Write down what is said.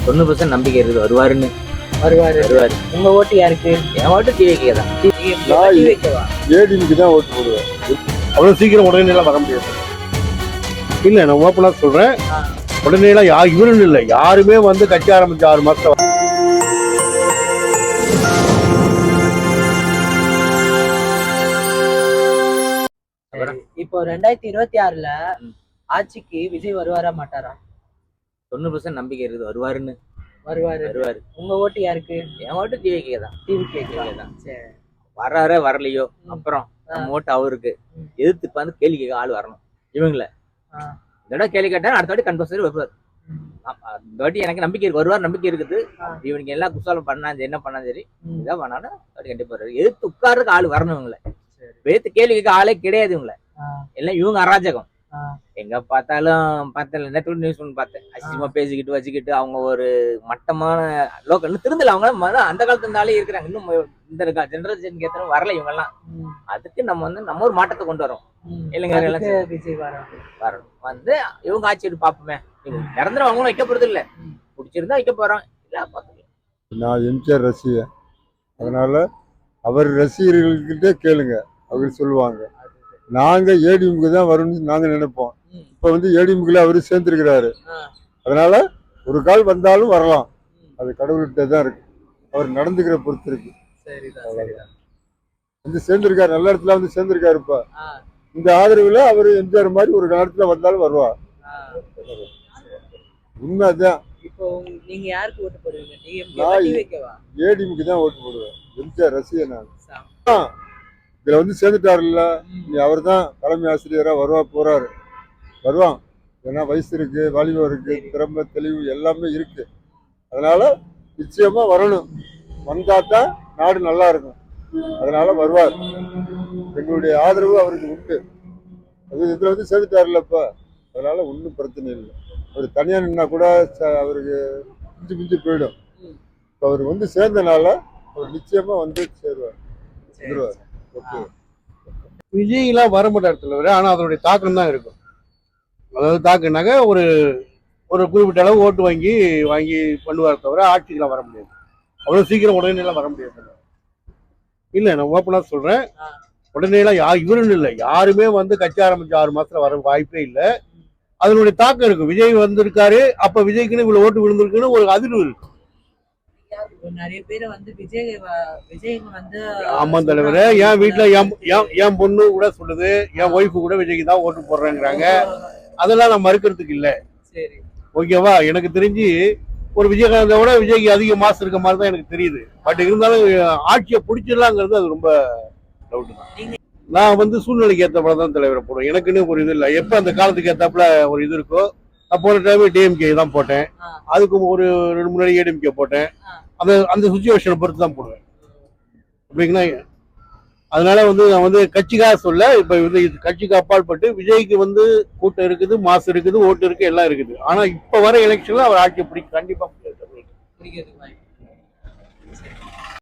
90% நம்பிக்கை இருக்குது வருவாருன்னு. வருவாரு. வருவாரு. உங்க ஓட்டு யாருக்கு? என் ஓட்டு டிவிக்கே தான். டிவிக்கேவா? ஏடிஎம்க்கு தான் ஓட்டு போடுவேன். அவ்வளவு சீக்கிரம் உடனே எல்லாம் வர முடியாது. இல்ல நான் ஓப்பனா சொல்றேன், உடனே எல்லாம் இவருன்னு இல்லை, யாருமே வந்து கட்சி ஆரம்பிச்ச 6 மாசம் இப்போ 2026ல ஆட்சிக்கு விஜய் வருவாரா மாட்டாரா? 90% நம்பிக்கை இருக்குது வருவாருன்னு. வருவாரு. வருவாரு. உங்க ஓட்டு யாருக்கு? என் ஓட்டு டிவிக்கே தான். டிவிக்கேவா? தான். சரி. வர்றாரோ வரலையோ அப்புறம் நம்ம ஓட்டு அவருக்கு. எதிர்த்து வந்து கேள்வி கேட்க ஆள் வரணும் இவங்கள. இந்த தடவை கேள்வி கேட்டா அடுத்த வாட்டி கம்பல்சரி வருவார். இந்த வாட்டி எனக்கு நம்பிக்கை இருக்கு, வருவார் நம்பிக்கை இருக்குது. இவனுக்கு எல்லாம் குசாலம் பண்ணா என்ன பண்ணா சரி, இதான் பண்ணாலும் கண்டிப்பா வருவாரு. எதிர்த்து உட்கார்றதுக்கு ஆள் வரணும் இவங்கள. எதிர்த்து கேள்வி கேட்க ஆளே கிடையாது இவங்கள. எல்லாம் இவங்க அராஜகம். எங்க பார்த்தாலும் நேற்று நியூஸ் ஒன்று பார்த்தேன், அசிங்கமா பேசிக்கிட்டு வச்சுக்கிட்டு அவங்க ஒரு மட்டமான லோக்கல் திருந்தல. அவங்க அந்த காலத்துல இருந்தாலே இருக்கிறாங்க, இன்னும் இந்த ஜெனரேஷனுக்கு ஏற்ற வரல இவங்க எல்லாம். அதுக்கு நம்ம ஒரு மாற்றத்தை கொண்டு வரோம். இளைஞர்கள் விஜய் வரணும் வந்து இவங்க ஆட்சி பார்ப்போமே. நிரந்தரம் அவங்களும் வைக்க போறது இல்ல, பிடிச்சிருந்தா வைக்க போறோம், இல்ல பாத்துக்கலாம். நான் எம்ஜிஆர் ரசிகன், அதனால அவர் ரசிகர்கள்கிட்ட கேளுங்க, அவர் சொல்லுவாங்க. நாங்க ஏடிஎம்க்கு தான் வரும்னு நாங்க நினைப்போம். இப்ப வந்து ஏடிஎம்க்குல அவரு சேர்ந்திருக்கிறாரு, அதனால ஒரு கால் வந்தாலும் வரலாம். அது கடவுள்கிட்ட தான் இருக்கு, அவர் நடந்துக்கிற பொறுத்து இருக்கு. வந்து சேர்ந்திருக்காரு, நல்ல இடத்துல வந்து சேர்ந்திருக்காரு. இப்ப இந்த ஆதரவுல அவரு எம்ஜிஆர் மாதிரி ஒரு காலத்துல வந்தாலும் வருவார். உண்மைதான். இப்போ நீங்க யாருக்கு ஓட்டு போடுவீங்க? ஏடிஎம்க்கு தான் ஓட்டு போடுவேன். எம்ஜிஆர் ரசிகன் நான். இதுல வந்து சேர்ந்துட்டாருல்ல, அவர் தான் தலைமை ஆசிரியரா வருவார். வருவான். ஏன்னா வயசு இருக்கு, வாலிபம் இருக்கு, திறமை தெளிவு எல்லாமே இருக்கு. அதனால நிச்சயமா வரணும். வந்தா தான் நாடு நல்லா இருக்கும். அதனால வருவார். எங்களுடைய ஆதரவு அவருக்கு உண்டு. அது இதுல வந்து சேர்ந்துட்டாருல்ல இப்ப, அதனால ஒன்றும் பிரச்சனை இல்லை. அவர் தனியா நின்னா கூட அவருக்கு பிஞ்சு போயிடும். இப்ப அவர் வந்து சேர்ந்தனால அவர் நிச்சயமா வந்து சேருவார். ஓகே. விஜய்லாம் வர மாட்டார் தலைவர், ஆனா அதனுடைய தாக்கம் தான் இருக்கும். அதாவது தாக்குனாக்க ஒரு குறிப்பிட்ட அளவு ஓட்டு வாங்கி பண்ணுவார் தவிர ஆட்சிக்கெல்லாம் வர முடியாது. அவ்வளவு சீக்கிரம் உடனே எல்லாம் வர முடியாது. இல்ல நான் ஓப்பனா சொல்றேன், உடனே எல்லாம் இவருன்னு இல்லை, யாருமே வந்து கட்சி ஆரம்பிச்ச 6 மாசத்துல வர வாய்ப்பே இல்லை. அதனுடைய தாக்கம் இருக்கும். விஜய் வந்திருக்காரு, அப்ப விஜய்க்குன்னு இவ்வளவு ஓட்டு விழுந்திருக்குன்னு ஒரு அதிர்வு இருக்கு. நிறைய பேர் வந்து விஜய் வந்து ஆமா தலைவரே, என் வீட்டுல என் பொண்ணு கூட சொல்லுது, என் ஒய்ஃபு கூட விஜய்க்கு தான் ஓட்டு போடுறேங்கிறாங்க. அதெல்லாம் நான் மறுக்கிறதுக்கு இல்லை. ஓகேவா? எனக்கு தெரிஞ்சு ஒரு விஜயகாந்தை விட விஜய்க்கு அதிக மாசம் இருக்க மாதிரி தான் எனக்கு தெரியுது. பட் இருந்தாலும் ஆட்சியை பிடிச்சிடலாங்கிறது அது ரொம்ப டவுட் தான். நான் வந்து சூழ்நிலைக்கு ஏற்றப்பட தான் தலைவரை போடுவேன். எனக்குன்னு ஒரு இது இல்லை. எப்ப அந்த காலத்துக்கு ஏற்றாப்புல ஒரு இது இருக்கோ, நான் போன டைம் டிஎம்கே தான் போட்டேன், அதுக்கு ஒரு 2 முன்னாடி ஏடிஎம்கே போட்டேன். அந்த சுச்சுவேஷனை பொறுத்து தான் போடுவேன். அப்படிங்களா? அதனால வந்து நான் வந்து கட்சிக்காக சொல்ல, இப்ப வந்து கட்சிக்கு அப்பாற்பட்டு விஜய்க்கு வந்து கூட்டம் இருக்குது, மாசு இருக்குது, ஓட்டு இருக்கு, எல்லாம் இருக்குது. ஆனா இப்ப வர எலெக்ஷன்ல அவர் ஆட்சி கண்டிப்பா பிடிக்கிறது.